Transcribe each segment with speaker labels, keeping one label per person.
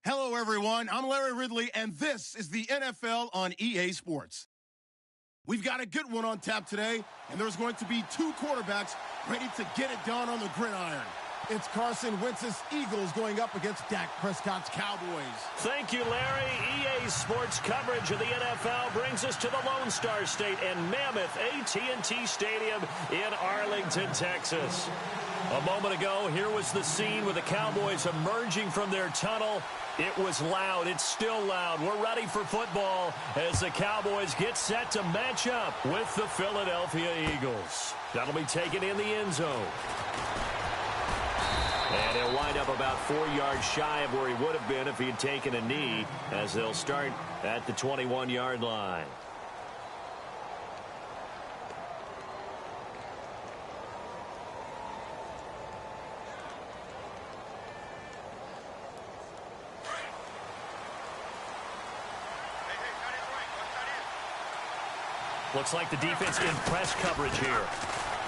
Speaker 1: Hello, everyone. I'm Larry Ridley, and this is the NFL on EA Sports. We've got a good one on tap today, and there's going to be two quarterbacks ready to get it done on the gridiron. It's Carson Wentz's Eagles going up against Dak Prescott's Cowboys.
Speaker 2: Thank you, Larry. EA Sports coverage of the NFL brings us to the Lone Star State and mammoth AT&T Stadium in Arlington, Texas. A moment ago, here was the scene with the Cowboys emerging from their tunnel. It was loud. It's still loud. We're ready for football as the Cowboys get set to match up with the Philadelphia Eagles. That'll be taken in the end zone. And he'll wind up about 4 yards shy of where he would have been if he had taken a knee, as they'll start at the 21-yard line. Looks like the defense in press coverage here.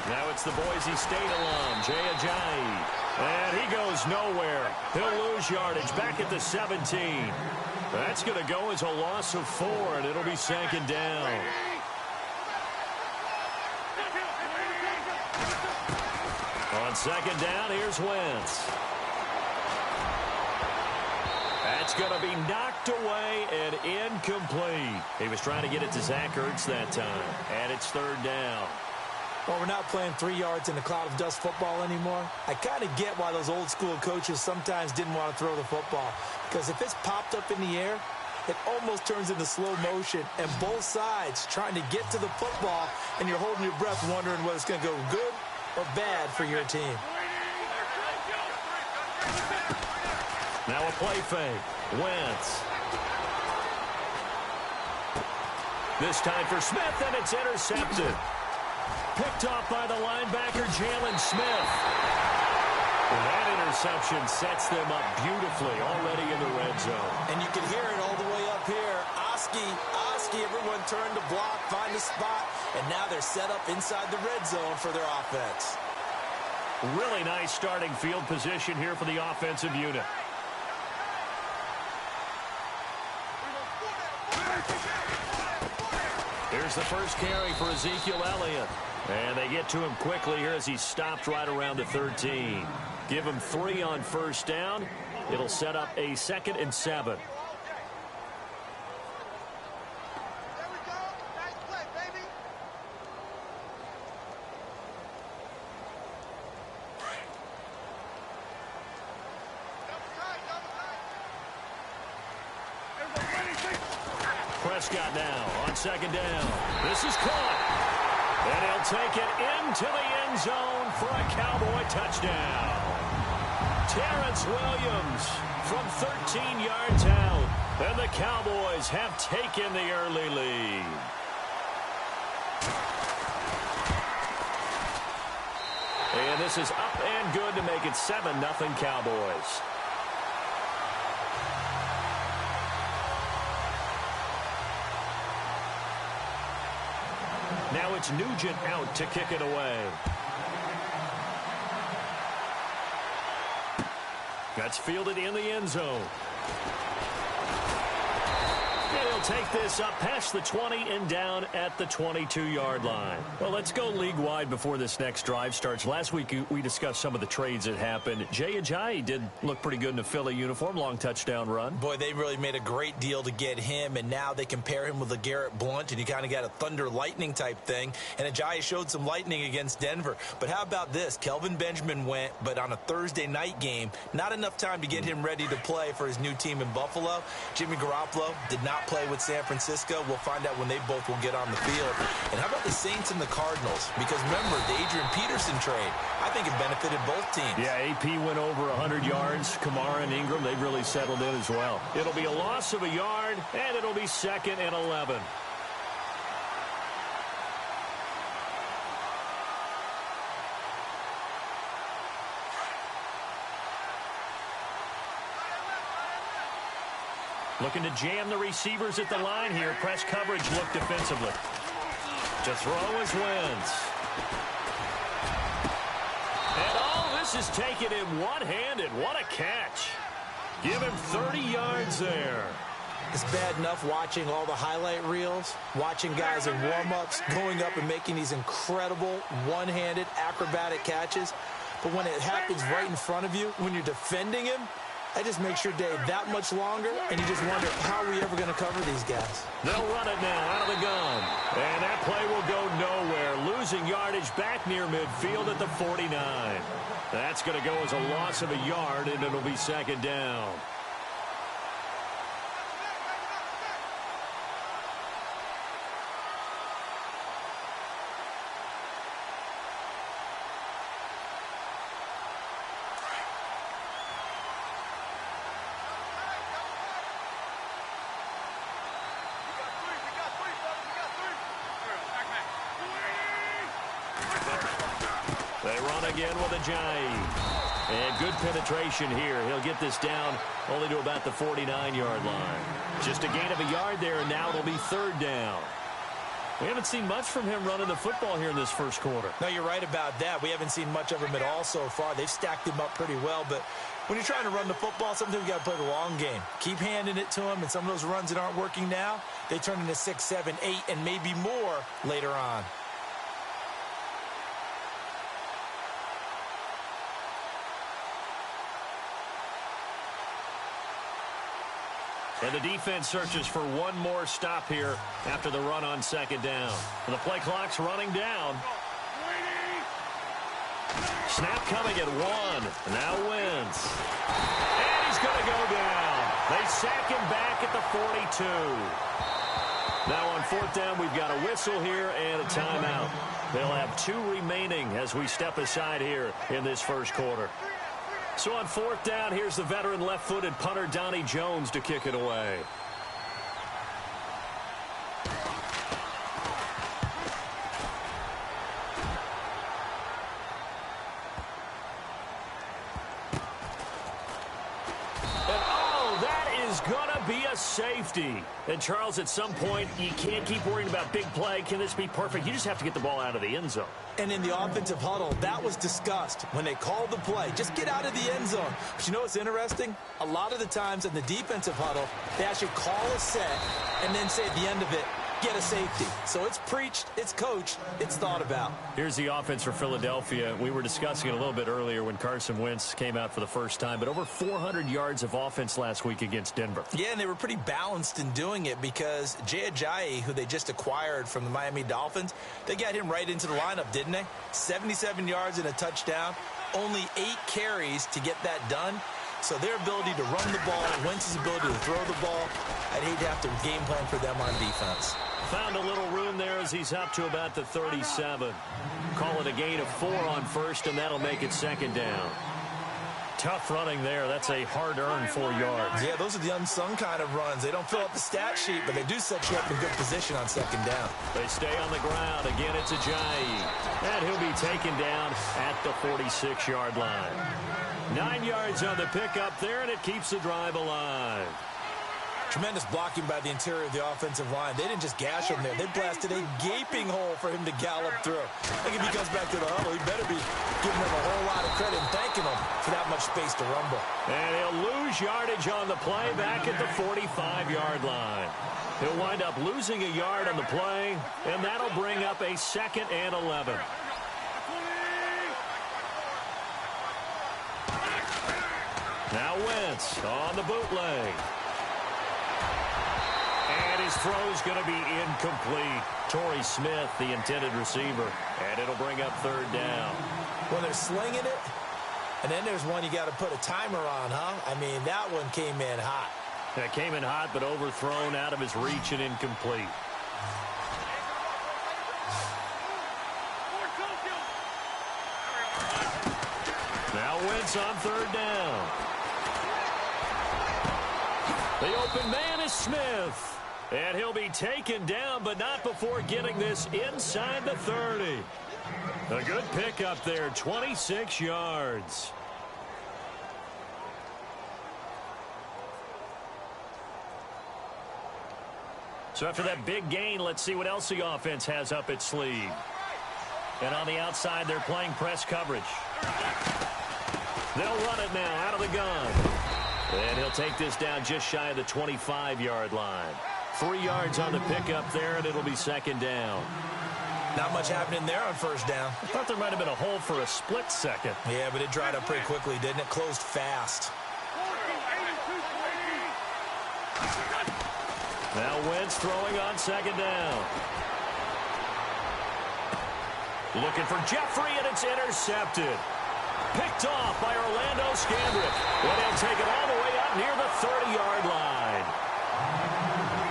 Speaker 2: Now it's the Boise State alum, Jay Ajayi. And he goes nowhere. He'll lose yardage back at the 17. That's going to go as a loss of 4, and it'll be second down. On second down, here's Wentz. That's going to be knocked away and incomplete. He was trying to get it to Zach Ertz that time, and it's third down.
Speaker 3: Well, we're not playing 3 yards in a cloud of dust football anymore. I kind of get why those old school coaches sometimes didn't want to throw the football. Because if it's popped up in the air, it almost turns into slow motion. And both sides trying to get to the football, and you're holding your breath wondering whether it's going to go good or bad for your team.
Speaker 2: Now a play fake. Wentz. This time for Smith, and it's intercepted. Picked off by the linebacker, Jalen Smith. That interception sets them up beautifully already in the red zone.
Speaker 3: And you can hear it all the way up here. Oski, everyone turned to block, find a spot, and now they're set up inside the red zone for their offense.
Speaker 2: Really nice starting field position here for the offensive unit. Here's the first carry for Ezekiel Elliott. And they get to him quickly here as he stopped right around the 13. Give him 3 on first down. It'll set up a 2nd and 7. Prescott now on second down. This is caught. And he'll take it into the end zone for a Cowboy touchdown. Terrence Williams from 13 yards out. And the Cowboys have taken the early lead. And this is up and good to make it 7-0 Cowboys. Now it's Nugent out to kick it away. That's fielded in the end zone. And he'll take this up past the 20 and down at the 22-yard line. Well, let's go league-wide before this next drive starts. Last week, we discussed some of the trades that happened. Jay Ajayi did look pretty good in a Philly uniform, long touchdown run.
Speaker 3: Boy, they really made a great deal to get him, and now they compare him with a Garrett Blount, and you kind of got a thunder-lightning type thing. And Ajayi showed some lightning against Denver. But how about this? Kelvin Benjamin went, but on a Thursday night game, not enough time to get him ready to play for his new team in Buffalo. Jimmy Garoppolo did not play with San Francisco. We'll find out when they both will get on the field. And how about the Saints and the Cardinals? Because remember, the Adrian Peterson trade, I think it benefited both teams.
Speaker 2: Yeah, AP went over 100 yards. Kamara and Ingram, they've really settled in as well. It'll be a loss of a yard, and it'll be 2nd and 11. Looking to jam the receivers at the line here. Press coverage look defensively. To throw is Wentz. And all this is taken in one-handed. What a catch. Give him 30 yards there.
Speaker 3: It's bad enough watching all the highlight reels, watching guys in warm-ups going up and making these incredible one-handed acrobatic catches. But when it happens right in front of you, when you're defending him, that just makes your day that much longer, and you just wonder, how are we ever going to cover these guys?
Speaker 2: They'll run it now out of the gun. And that play will go nowhere, losing yardage back near midfield at the 49. That's going to go as a loss of a yard, and it'll be second down. They run again with Ajayi. And good penetration here. He'll get this down only to about the 49-yard line. Just a gain of a yard there, and now it'll be third down. We haven't seen much from him running the football here in this first quarter.
Speaker 3: No, you're right about that. We haven't seen much of him at all so far. They've stacked him up pretty well, but when you're trying to run the football, sometimes you got to play the long game. Keep handing it to him, and some of those runs that aren't working now, they turn into 6, 7, 8, and maybe more later on.
Speaker 2: And the defense searches for one more stop here after the run on second down. And the play clock's running down. Snap coming at 1. Now Wentz. And he's going to go down. They sack him back at the 42. Now on fourth down, we've got a whistle here and a timeout. They'll have 2 remaining as we step aside here in this first quarter. So on fourth down, here's the veteran left-footed punter Donnie Jones to kick it away. Safety. And Charles, at some point, you can't keep worrying about big play. Can this be perfect? You just have to get the ball out of the end zone.
Speaker 3: And in the offensive huddle, that was discussed when they called the play. Just get out of the end zone. But you know what's interesting? A lot of the times in the defensive huddle, they actually call a set and then say at the end of it, get a safety. So it's preached, it's coached, it's thought about.
Speaker 2: Here's the offense for Philadelphia. We were discussing it a little bit earlier when Carson Wentz came out for the first time, but over 400 yards of offense last week against Denver.
Speaker 3: Yeah, and they were pretty balanced in doing it because Jay Ajayi, who they just acquired from the Miami Dolphins, they got him right into the lineup, didn't they? 77 yards and a touchdown, only 8 carries to get that done. So their ability to run the ball, Wentz's ability to throw the ball, I'd hate to have to game plan for them on defense.
Speaker 2: Found a little room there as he's up to about the 37. Call it a gain of 4 on first, and that'll make it second down. Tough running there. That's a hard-earned 4 yards.
Speaker 3: Yeah, those are the unsung kind of runs. They don't fill up the stat sheet, but they do set you up in good position on second down.
Speaker 2: They stay on the ground. Again, it's Ajayi. And he'll be taken down at the 46-yard line. 9 yards on the pickup there, and it keeps the drive alive.
Speaker 3: Tremendous blocking by the interior of the offensive line. They didn't just gash him there. They blasted a gaping hole for him to gallop through. I think if he comes back to the huddle, he better be giving them a whole lot of credit and thanking them for that much space to rumble.
Speaker 2: And he'll lose yardage on the play back at the 45-yard line. He'll wind up losing a yard on the play, and that'll bring up a 2nd and 11. Now Wentz on the bootleg. And his throw's going to be incomplete. Torrey Smith, the intended receiver. And it'll bring up third down.
Speaker 3: When they're slinging it, and then there's one you got to put a timer on, huh? I mean, that one came in hot.
Speaker 2: That came in hot, but overthrown out of his reach and incomplete. Now Wentz on third down. The open man is Smith. And he'll be taken down, but not before getting this inside the 30. A good pickup there, 26 yards. So after that big gain, let's see what else the offense has up its sleeve. And on the outside, they're playing press coverage. They'll run it now out of the gun. And he'll take this down just shy of the 25-yard line. 3 yards on the pickup there, and it'll be second down.
Speaker 3: Not much happening there on first down.
Speaker 2: I thought there might have been a hole for a split second.
Speaker 3: Yeah, but it dried up pretty quickly, didn't it? Closed fast.
Speaker 2: Now Wentz throwing on second down. Looking for Jeffrey, and it's intercepted. Picked off by Orlando Scandrick. But he'll take it all the way up near the 30-yard line.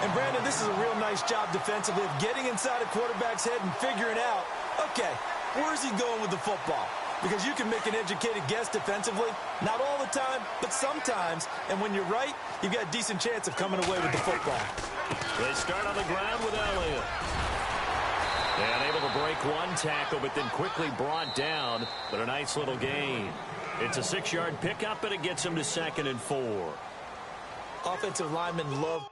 Speaker 3: And, Brandon, this is a real nice job defensively of getting inside a quarterback's head and figuring out, okay, where's he going with the football? Because you can make an educated guess defensively. Not all the time, but sometimes. And when you're right, you've got a decent chance of coming away with the football.
Speaker 2: They start on the ground with Elliott. And able to break one tackle, but then quickly brought down. But a nice little gain. It's a 6-yard pickup, and it gets him to 2nd and 4.
Speaker 3: Offensive linemen love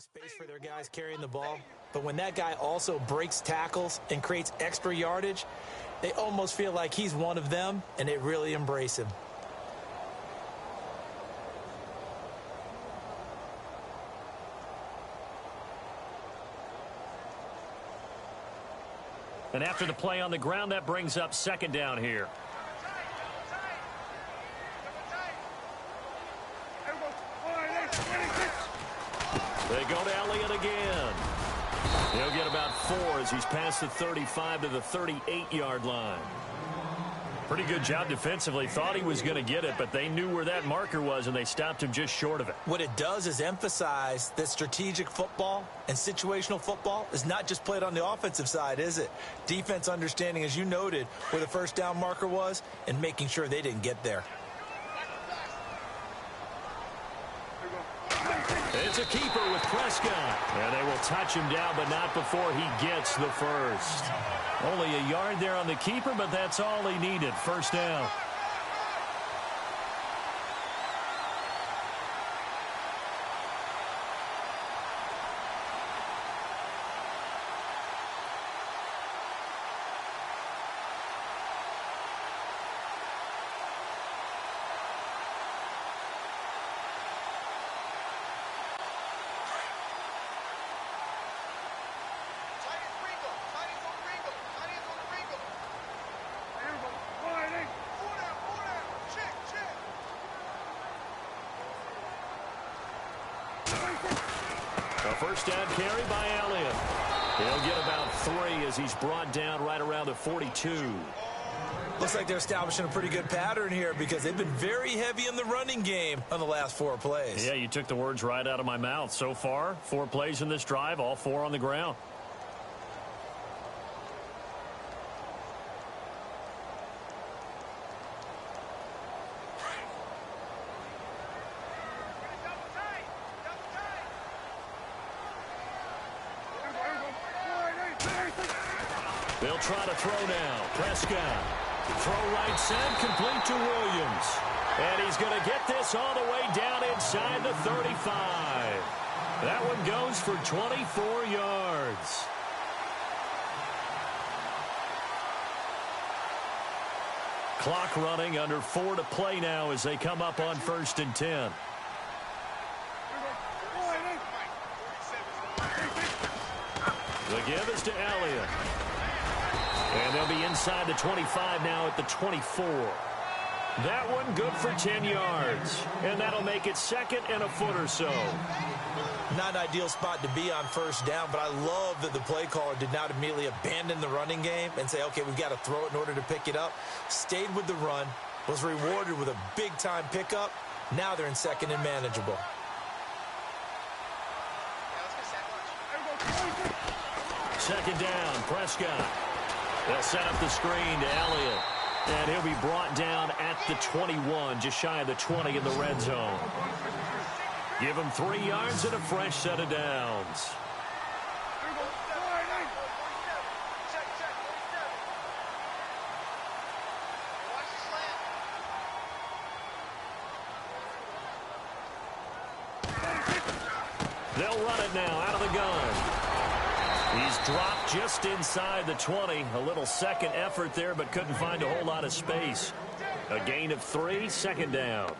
Speaker 3: space for their guys carrying the ball, but when that guy also breaks tackles and creates extra yardage, they almost feel like he's one of them, and they really embrace him.
Speaker 2: And after the play on the ground, that brings up second down here. They go to Elliott again. He'll get about 4 as he's past the 35 to the 38-yard line. Pretty good job defensively. Thought he was going to get it, but they knew where that marker was, and they stopped him just short of it.
Speaker 3: What it does is emphasize that strategic football and situational football is not just played on the offensive side, is it? Defense understanding, as you noted, where the first down marker was and making sure they didn't get there.
Speaker 2: It's a keeper with Prescott. And they will touch him down, but not before he gets the first. Only a yard there on the keeper, but that's all he needed. First down. A first down carry by Elliott. He'll get about 3 as he's brought down right around the 42.
Speaker 3: Looks like they're establishing a pretty good pattern here because they've been very heavy in the running game on the last 4 plays.
Speaker 2: Yeah, you took the words right out of my mouth. So far, 4 plays in this drive, all 4 on the ground. They'll try to throw now. Prescott. Throw right side, complete to Williams. And he's going to get this all the way down inside the 35. That one goes for 24 yards. Clock running, under 4 to play now as they come up on 1st and 10. The give is to Elliott. And they'll be inside the 25 now at the 24. That one good for 10 yards. And that'll make it 2nd and a foot or so.
Speaker 3: Not an ideal spot to be on first down, but I love that the play caller did not immediately abandon the running game and say, okay, we've got to throw it in order to pick it up. Stayed with the run, was rewarded with a big-time pickup. Now they're in 2nd and manageable.
Speaker 2: Second down, Prescott. They'll set up the screen to Elliott. And he'll be brought down at the 21, just shy of the 20 in the red zone. Give him 3 yards and a fresh set of downs. They'll run it now out of the gun. He's dropped just inside the 20. A little second effort there, but couldn't find a whole lot of space. A gain of 3, 2nd down.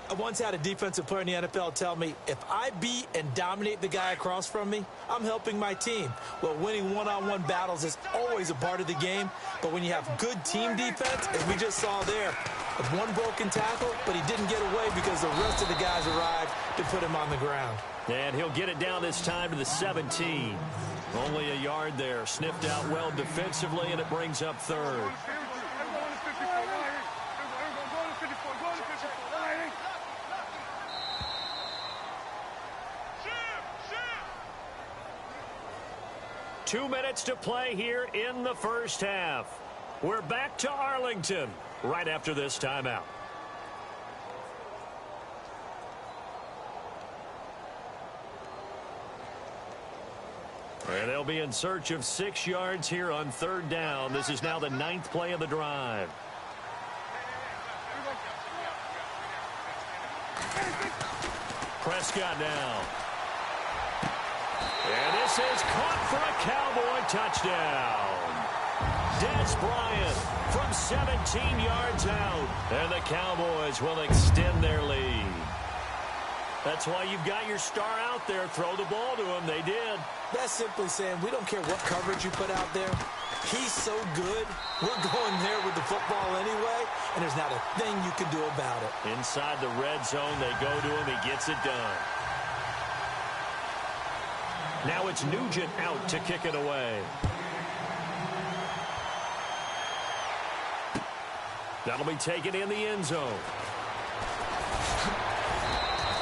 Speaker 3: I once had a defensive player in the NFL tell me, if I beat and dominate the guy across from me, I'm helping my team. Well, winning one-on-one battles is always a part of the game, but when you have good team defense, as we just saw there, one broken tackle, but he didn't get away because the rest of the guys arrived to put him on the ground.
Speaker 2: And he'll get it down this time to the 17. Only a yard there. Sniffed out well defensively, and it brings up 3rd. Two minutes to play here in the first half. We're back to Arlington right after this timeout. And they'll be in search of 6 yards here on 3rd down. This is now the 9th play of the drive. Prescott now. this is caught for a Cowboy touchdown. Des Bryant from 17 yards out. And the Cowboys will extend their lead. That's why you've got your star out there. Throw the ball to him. They did.
Speaker 3: That's simply saying we don't care what coverage you put out there. He's so good. We're going there with the football anyway, and there's not a thing you can do about it.
Speaker 2: Inside the red zone, they go to him. He gets it done. Now it's Nugent out to kick it away. That'll be taken in the end zone.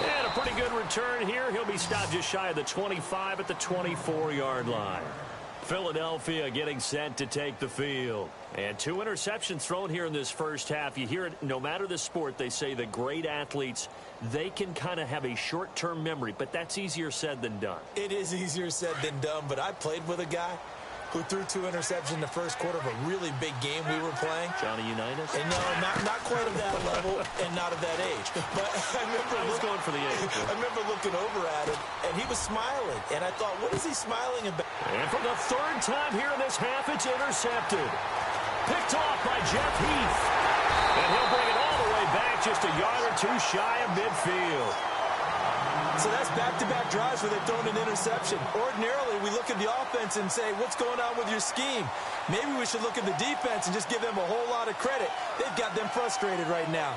Speaker 2: And a pretty good return here. He'll be stopped just shy of the 25 at the 24-yard line. Philadelphia getting set to take the field. And 2 interceptions thrown here in this first half. You hear it, no matter the sport, they say the great athletes, they can kind of have a short-term memory, but that's easier said than done.
Speaker 3: It is easier said than done, but I played with a guy who threw 2 interceptions in the first quarter of a really big game we were playing.
Speaker 2: Johnny Unitas?
Speaker 3: And no, not quite of that level and not of that age. But I
Speaker 2: was going for the age.
Speaker 3: I remember looking over at him, and he was smiling. And I thought, what is he smiling about?
Speaker 2: And for the 3rd time here in this half, it's intercepted. Picked off by Jeff Heath. And he'll bring it all the way back just a yard or 2 shy of midfield.
Speaker 3: So that's back-to-back drives where they've thrown an interception. Ordinarily, we look at the offense and say, what's going on with your scheme? Maybe we should look at the defense and just give them a whole lot of credit. They've got them frustrated right now.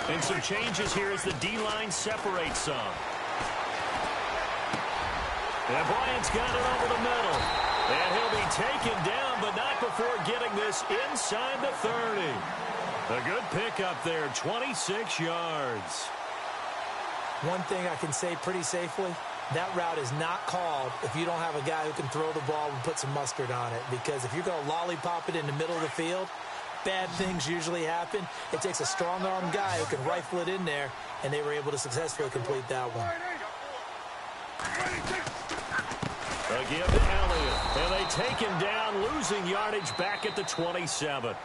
Speaker 2: And some changes here as the D-line separates some. And Bryant's got it over the middle. And he'll be taken down, but not before getting this inside the 30. A good pickup there, 26 yards.
Speaker 3: One thing I can say pretty safely, that route is not called if you don't have a guy who can throw the ball and put some mustard on it. Because if you're going to lollipop it in the middle of the field, bad things usually happen. It takes a strong-arm guy who can rifle it in there, and they were able to successfully complete that one.
Speaker 2: Again to Elliott, and they take him down, losing yardage back at the 27.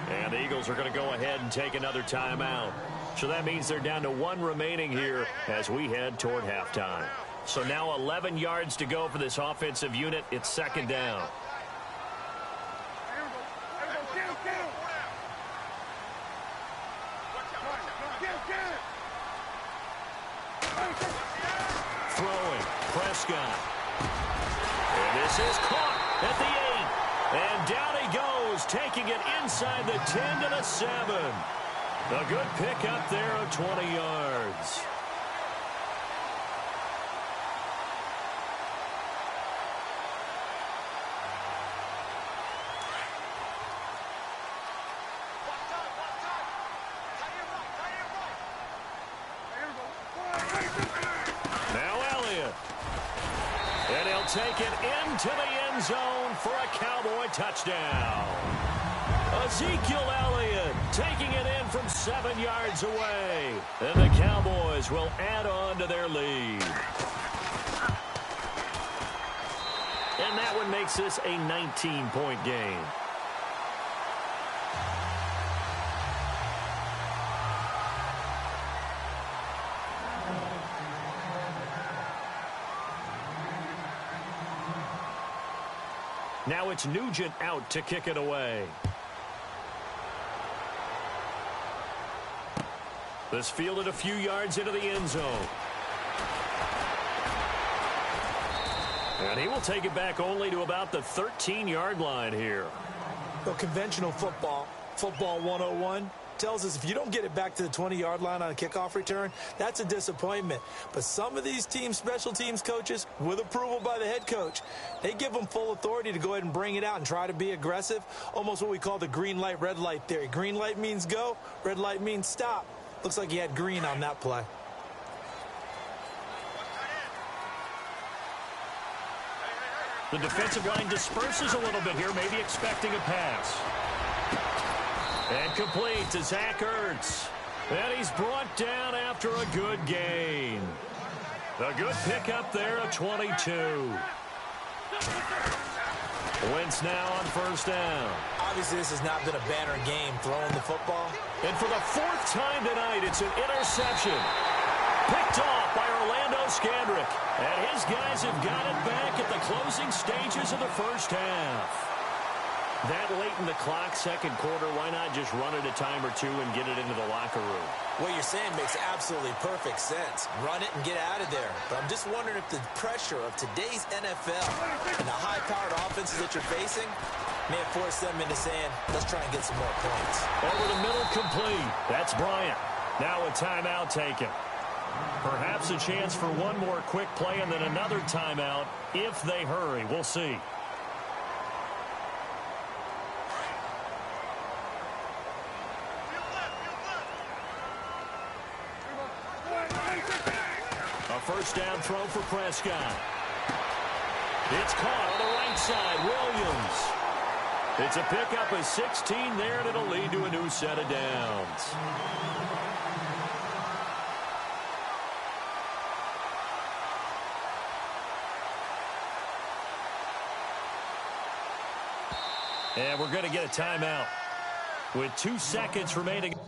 Speaker 2: And the Eagles are going to go ahead and take another timeout. So that means they're down to 1 remaining here as we head toward halftime. So now 11 yards to go for this offensive unit. It's 2nd down. Throwing, Prescott. And this is caught at the 8. And down he goes, taking it inside the 10 to the 7. A good pickup there of 20 yards. Now Elliott. And he'll take it into the end zone for a Cowboy touchdown. Ezekiel Elliott taking it in from 7 yards away. And the Cowboys will add on to their lead. And that one makes this a 19-point game. Now it's Nugent out to kick it away. This fielded a few yards into the end zone. And he will take it back only to about the 13-yard line here.
Speaker 3: Well, conventional football 101, tells us if you don't get it back to the 20-yard line on a kickoff return, that's a disappointment. But some of these teams, special teams coaches, with approval by the head coach, they give them full authority to go ahead and bring it out and try to be aggressive, almost what we call the green light, red light theory. Green light means go, red light means stop. Looks like he had green on that play.
Speaker 2: The defensive line disperses a little bit here, maybe expecting a pass. And complete to Zach Ertz. And he's brought down after a good gain. A good pickup there at 22. Wentz now on first down.
Speaker 3: Obviously, this has not been a banner game throwing the football.
Speaker 2: And for the fourth time tonight, it's an interception. Picked off by Orlando Scandrick. And his guys have got it back at the closing stages of the first half. That late in the clock, second quarter, why not just run it a time or two and get it into the locker room?
Speaker 3: What you're saying makes absolutely perfect sense. Run it and get out of there. But I'm just wondering if the pressure of today's NFL and the high-powered offenses that you're facing may have forced them into saying, let's try and get some more points.
Speaker 2: Over the middle, complete. That's Bryant. Now a timeout taken. Perhaps a chance for one more quick play and then another timeout if they hurry. We'll see. A first down throw for Prescott. It's caught on the right side. Williams. It's a pickup of 16 there, and it'll lead to a new set of downs. And we're going to get a timeout with 2 seconds remaining. In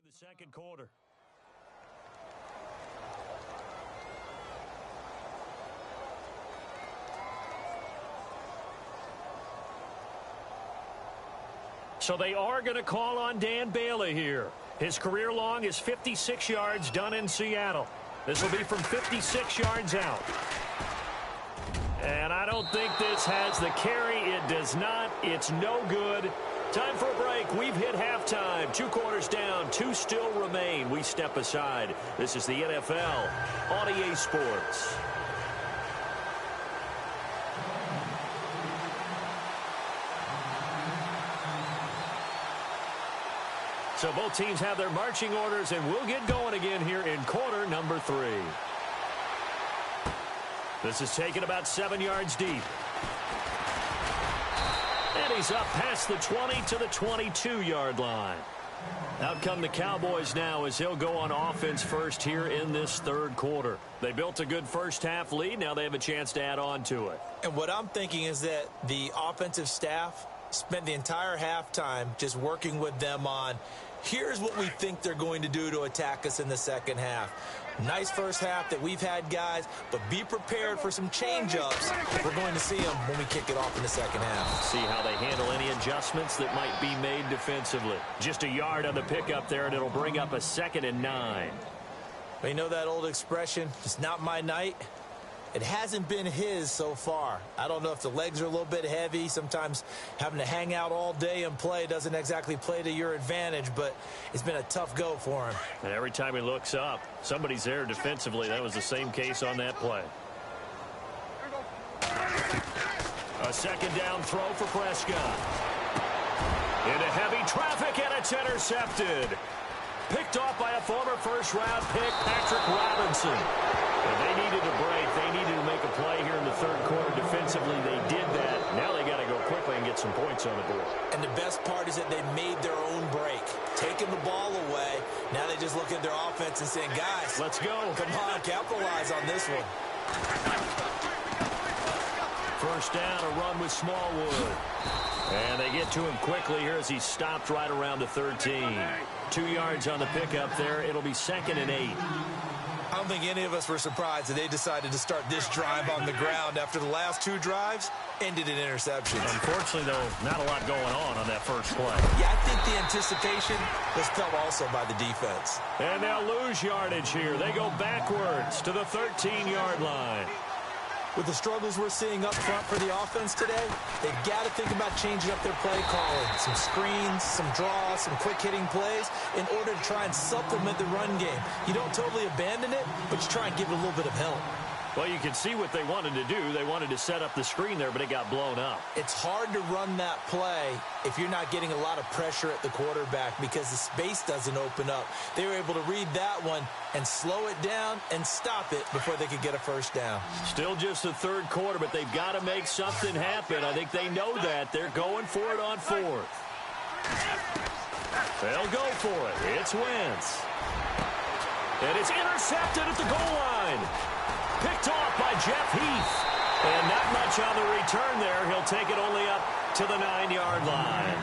Speaker 2: the second quarter. So they are going to call on Dan Bailey here. His career long is 56 yards done in Seattle. This will be from 56 yards out. And I don't think this has the carry. It does not. It's no good. Time for a break. We've hit halftime. 2 quarters down. 2 still remain. We step aside. This is the NFL on EA Sports. So both teams have their marching orders, and we'll get going again here in quarter number 3. This is taken about 7 yards deep. And he's up past the 20 to the 22-yard line. Out come the Cowboys now as he'll go on offense first here in this third quarter. They built a good first half lead. Now they have a chance to add on to it.
Speaker 3: And what I'm thinking is that the offensive staff spent the entire halftime just working with them on, here's what we think they're going to do to attack us in the second half. Nice first half that we've had, guys, but be prepared for some change-ups. We're going to see them when we kick it off in the second half.
Speaker 2: See how they handle any adjustments that might be made defensively. Just a yard on the pickup there, and it'll bring up a 2nd and 9.
Speaker 3: You know that old expression, it's not my night? It hasn't been his so far. I don't know if the legs are a little bit heavy. Sometimes having to hang out all day and play doesn't exactly play to your advantage, but it's been a tough go for him.
Speaker 2: And every time he looks up, somebody's there defensively. That was the same case on that play. A 2nd down throw for Prescott. Into heavy traffic, and it's intercepted. Picked off by a former first-round pick, Patrick Robinson. And they needed a break. They needed to make a play here in the third quarter. Defensively, they did that. Now they got to go quickly and get some points on the board.
Speaker 3: And the best part is that they made their own break. Taking the ball away. Now they just look at their offense and saying, guys,
Speaker 2: let's go.
Speaker 3: Come on, capitalize on this one.
Speaker 2: First down, a run with Smallwood. And they get to him quickly here as he stopped right around the 13. 2 yards on the pickup there. It'll be 2nd and 8.
Speaker 3: I don't think any of us were surprised that they decided to start this drive on the ground after the last 2 drives ended in interceptions.
Speaker 2: Unfortunately, though, not a lot going on that first play.
Speaker 3: Yeah, I think the anticipation was felt also by the defense.
Speaker 2: And they'll lose yardage here. They go backwards to the 13-yard line.
Speaker 3: With the struggles we're seeing up front for the offense today, they've got to think about changing up their play calling. Some screens, some draws, some quick-hitting plays in order to try and supplement the run game. You don't totally abandon it, but you try and give it a little bit of help.
Speaker 2: Well, you can see what they wanted to do. They wanted to set up the screen there, but it got blown up.
Speaker 3: It's hard to run that play if you're not getting a lot of pressure at the quarterback because the space doesn't open up. They were able to read that one and slow it down and stop it before they could get a first down.
Speaker 2: Still just the third quarter, but they've got to make something happen. I think they know that. They're going for it on fourth. They'll go for it. It's Wentz. And it's intercepted at the goal line. Picked off by Jeff Heath. And not much on the return there. He'll take it only up to the 9-yard line.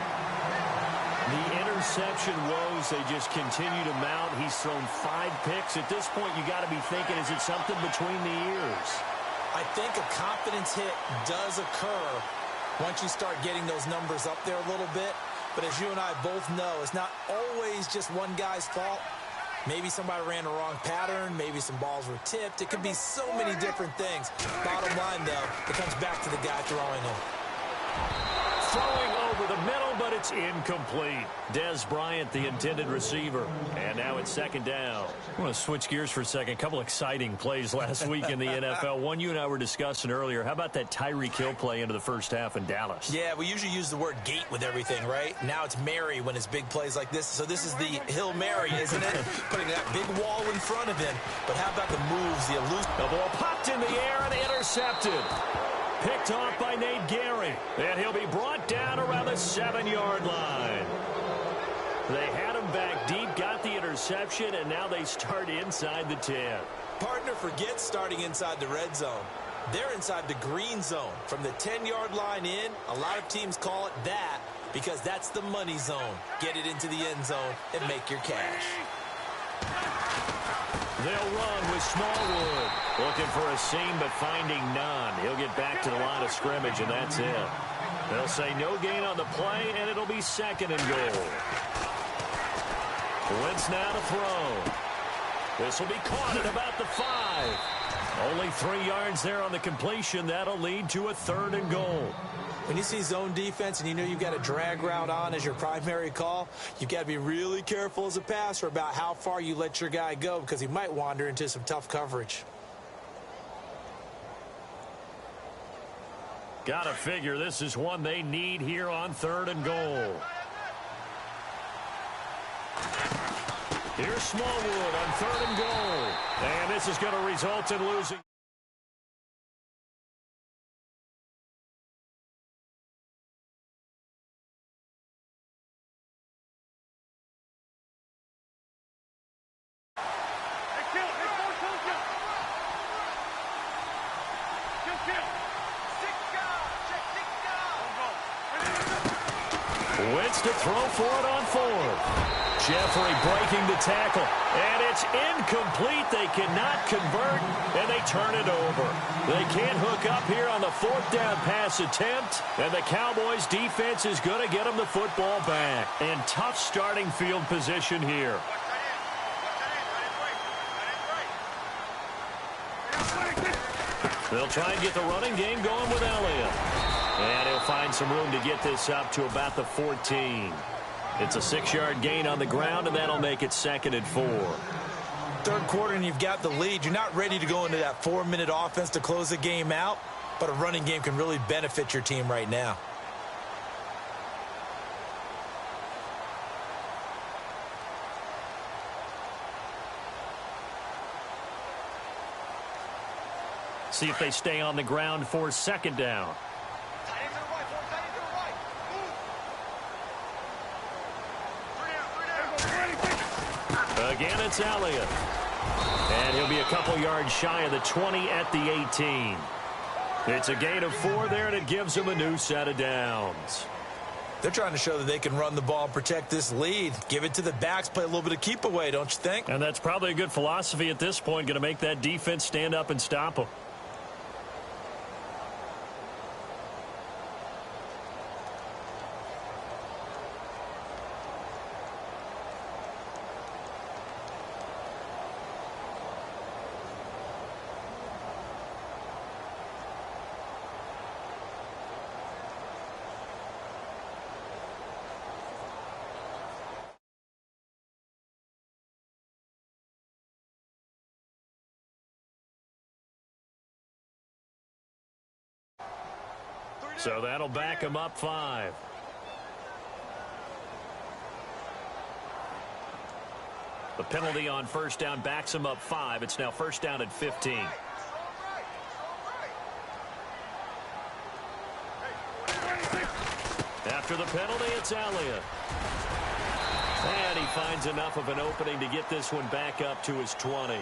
Speaker 2: The interception woes, they just continue to mount. He's thrown 5 picks. At this point, you got to be thinking, is it something between the ears?
Speaker 3: I think a confidence hit does occur once you start getting those numbers up there a little bit. But as you and I both know, it's not always just one guy's fault. Maybe somebody ran the wrong pattern. Maybe some balls were tipped. It could be so many different things. Bottom line, though, it comes back to the guy throwing them.
Speaker 2: Throwing over the middle, but it's incomplete. Dez Bryant, the intended receiver. And now it's second down. I want to switch gears for a second. A couple exciting plays last week in the NFL. One you and I were discussing earlier. How about that Tyreek Hill play into the first half in Dallas?
Speaker 3: Yeah, we usually use the word gate with everything, right? Now it's Mary when it's big plays like this. So this is the Hill Mary, isn't it? Putting that big wall in front of him. But how about the moves, the elusive?
Speaker 2: The ball popped in the air and intercepted. Picked off by Nate Gary. And he'll be brought down around the 7-yard line. They had him back deep, got the interception, and now they start inside the 10.
Speaker 3: Partner forgets starting inside the red zone. They're inside the green zone. From the 10-yard line in, a lot of teams call it that because that's the money zone. Get it into the end zone and make your cash.
Speaker 2: They'll run with Smallwood. Looking for a seam, but finding none. He'll get back to the line of scrimmage, and that's it. They'll say no gain on the play, and it'll be second and goal. Wentz now to throw. This will be caught at about the 5. Only 3 yards there on the completion. That'll lead to a third and goal.
Speaker 3: When you see zone defense and you know you've got a drag route on as your primary call, you've got to be really careful as a passer about how far you let your guy go because he might wander into some tough coverage.
Speaker 2: Got to figure this is one they need here on third and goal. Here's Smallwood on third and goal. And this is going to result in losing. Wentz to throw for it on fourth. Jeffrey breaking the tackle. And it's incomplete. They cannot convert, and they turn it over. They can't hook up here on the fourth down pass attempt, and the Cowboys' defense is going to get them the football back. And tough starting field position here. They'll try and get the running game going with Elliott. And he'll find some room to get this up to about the 14. It's a 6-yard gain on the ground, and that'll make it second and 4.
Speaker 3: Third quarter, and you've got the lead. You're not ready to go into that 4-minute offense to close the game out, but a running game can really benefit your team right now.
Speaker 2: See if they stay on the ground for second down. Again, it's Elliott. And he'll be a couple yards shy of the 20 at the 18. It's a gain of 4 there, and it gives them a new set of downs.
Speaker 3: They're trying to show that they can run the ball and protect this lead. Give it to the backs, play a little bit of keep away, don't you think?
Speaker 2: And that's probably a good philosophy at this point, going to make that defense stand up and stop them. So that'll back him up 5. The penalty on first down backs him up 5. It's now first down at 15. After the penalty, it's Elliott. And he finds enough of an opening to get this one back up to his 20.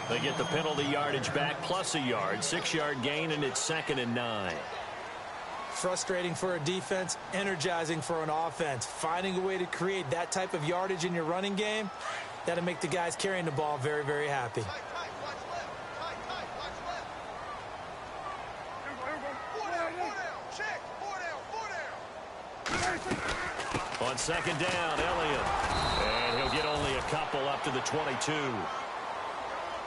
Speaker 2: They get the penalty yardage back plus a yard. 6-yard gain, and it's 2nd and 9.
Speaker 3: Frustrating for a defense, energizing for an offense. Finding a way to create that type of yardage in your running game, that'll make the guys carrying the ball very, very happy.
Speaker 2: On 2nd down, Elliott. And he'll get only a couple up to the 22.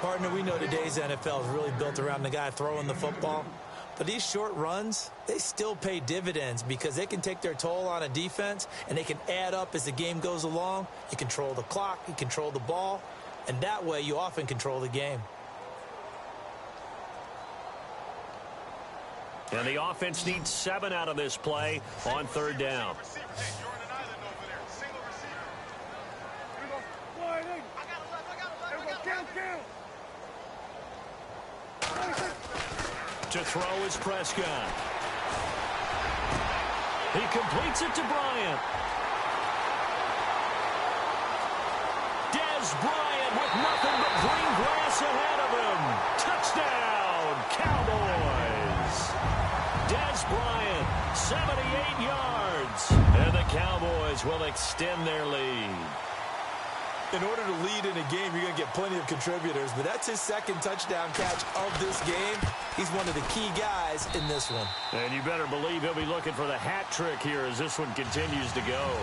Speaker 3: Partner, we know today's NFL is really built around the guy throwing the football. But these short runs, they still pay dividends because they can take their toll on a defense and they can add up as the game goes along. You control the clock, you control the ball, and that way you often control the game.
Speaker 2: And the offense needs 7 out of this play on 3rd down. To throw is Prescott. He completes it to Bryant. Dez Bryant with nothing but green grass ahead of him. Touchdown, Cowboys. Dez Bryant, 78 yards. And the Cowboys will extend their lead.
Speaker 3: In order to lead in a game, you're going to get plenty of contributors, but that's his 2nd touchdown catch of this game. He's one of the key guys in this one.
Speaker 2: And you better believe he'll be looking for the hat trick here as this one continues to go.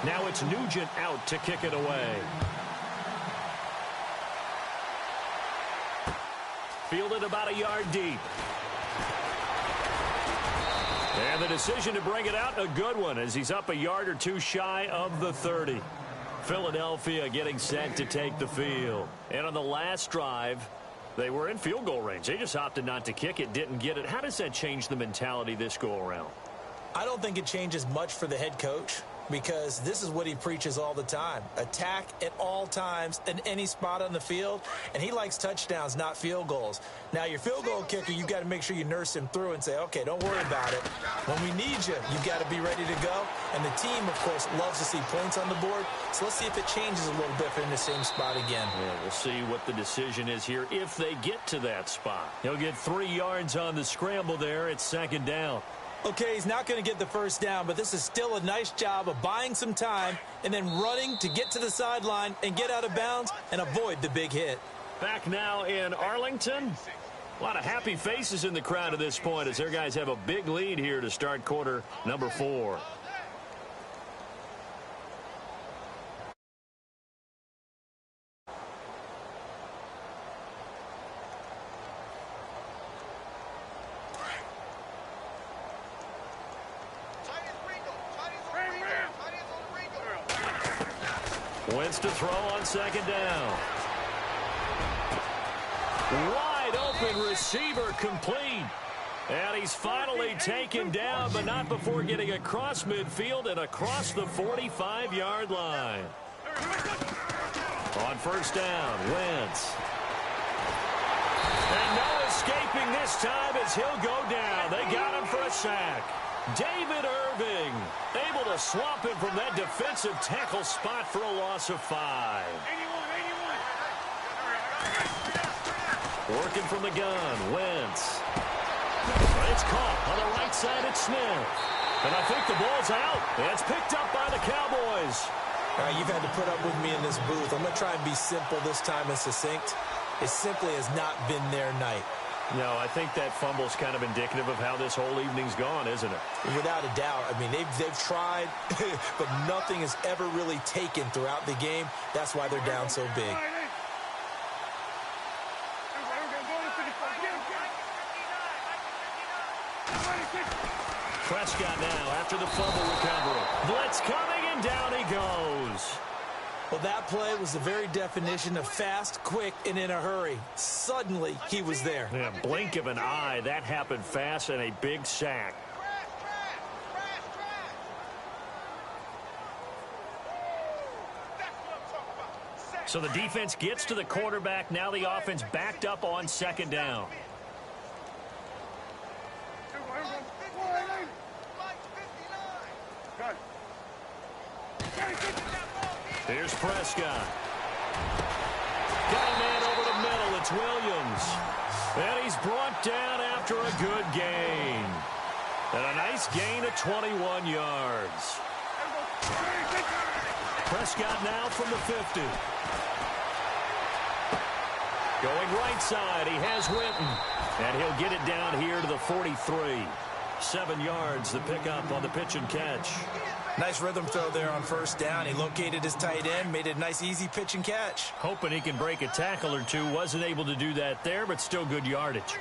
Speaker 2: Now it's Nugent out to kick it away. Fielded about a yard deep. And the decision to bring it out, a good one, as he's up a yard or 2 shy of the 30. Philadelphia getting set to take the field. And on the last drive, they were in field goal range. They just opted not to kick it, didn't get it. How does that change the mentality this go-around?
Speaker 3: I don't think it changes much for the head coach because this is what he preaches all the time. Attack at all times in any spot on the field, and he likes touchdowns, not field goals. Now, your field goal kicker, you've got to make sure you nurse him through and say, okay, don't worry about it. When we need you, you've got to be ready to go. And the team, of course, loves to see points on the board. So let's see if it changes a little bit if they're in the same spot again.
Speaker 2: Yeah, we'll see what the decision is here if they get to that spot. He'll get 3 yards on the scramble there. It's 2nd down.
Speaker 3: Okay, he's not going to get the first down, but this is still a nice job of buying some time and then running to get to the sideline and get out of bounds and avoid the big hit.
Speaker 2: Back now in Arlington. A lot of happy faces in the crowd at this point as their guys have a big lead here to start quarter number 4. Wentz to throw on 2nd down. Wide open receiver complete. And he's finally taken down, but not before getting across midfield and across the 45-yard line. On 1st down, Wentz. And no escaping this time as he'll go down. They got him for a sack. David Irving able to swamp him from that defensive tackle spot for a loss of 5. Working from the gun, Wentz. It's caught on the right side at Smith. And I think the ball's out. It's picked up by the Cowboys.
Speaker 3: All right, you've had to put up with me in this booth. I'm going to try and be simple this time and succinct. It simply has not been their night.
Speaker 2: No, I think that fumble's kind of indicative of how this whole evening's gone, isn't it?
Speaker 3: Without a doubt. I mean, they've tried, but nothing has ever really taken throughout the game. That's why they're down so big.
Speaker 2: Prescott now after the fumble recovery. Blitz coming, and down he goes.
Speaker 3: Well, that play was the very definition of fast, quick, and in a hurry. Suddenly, he was there.
Speaker 2: Yeah, blink of an eye. That happened fast and a big sack. So the defense gets to the quarterback. Now the offense backed up on second down. Here's Prescott. Got a man over the middle. It's Williams. And he's brought down after a good gain. And a nice gain of 21 yards. Prescott now from the 50. Going right side, he has Winton. And he'll get it down here to the 43. 7 yards the pickup on the pitch and catch.
Speaker 3: Nice rhythm throw there on first down. He located his tight end, made it a nice easy pitch and catch.
Speaker 2: Hoping he can break a tackle or two. Wasn't able to do that there, but still good yardage.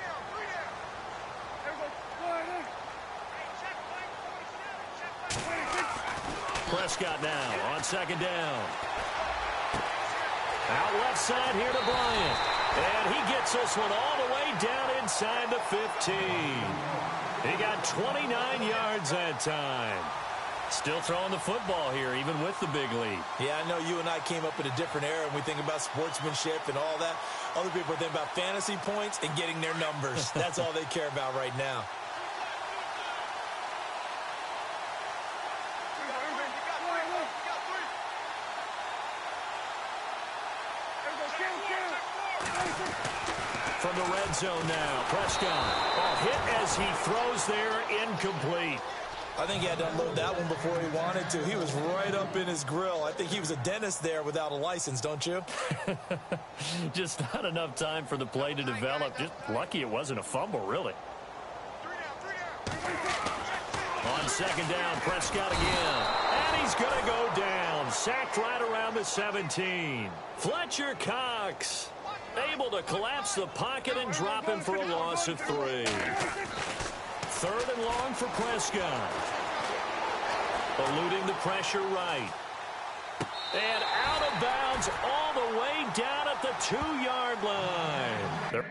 Speaker 2: Prescott now on second down. Out left side here to Bryant. And he gets this one all the way down inside the 15. He got 29 yards that time. Still throwing the football here, even with the big lead.
Speaker 3: Yeah, I know you and I came up in a different era, and we think about sportsmanship and all that. Other people think about fantasy points and getting their numbers. That's all they care about right now.
Speaker 2: From the red zone now, Prescott. Hit as he throws there, incomplete.
Speaker 3: I think he had to unload that one before he wanted to. He was right up in his grill. I think he was a dentist there without a license, don't you?
Speaker 2: Just not enough time for the play to develop. Just lucky it wasn't a fumble, really. On second down, Prescott again. And he's going to go down. Sacked right around the 17. Fletcher Cox able to collapse the pocket and drop him for a loss of 3. 3rd and long for Prescott. Eluding the pressure right. And out of bounds all the way down at the 2-yard line.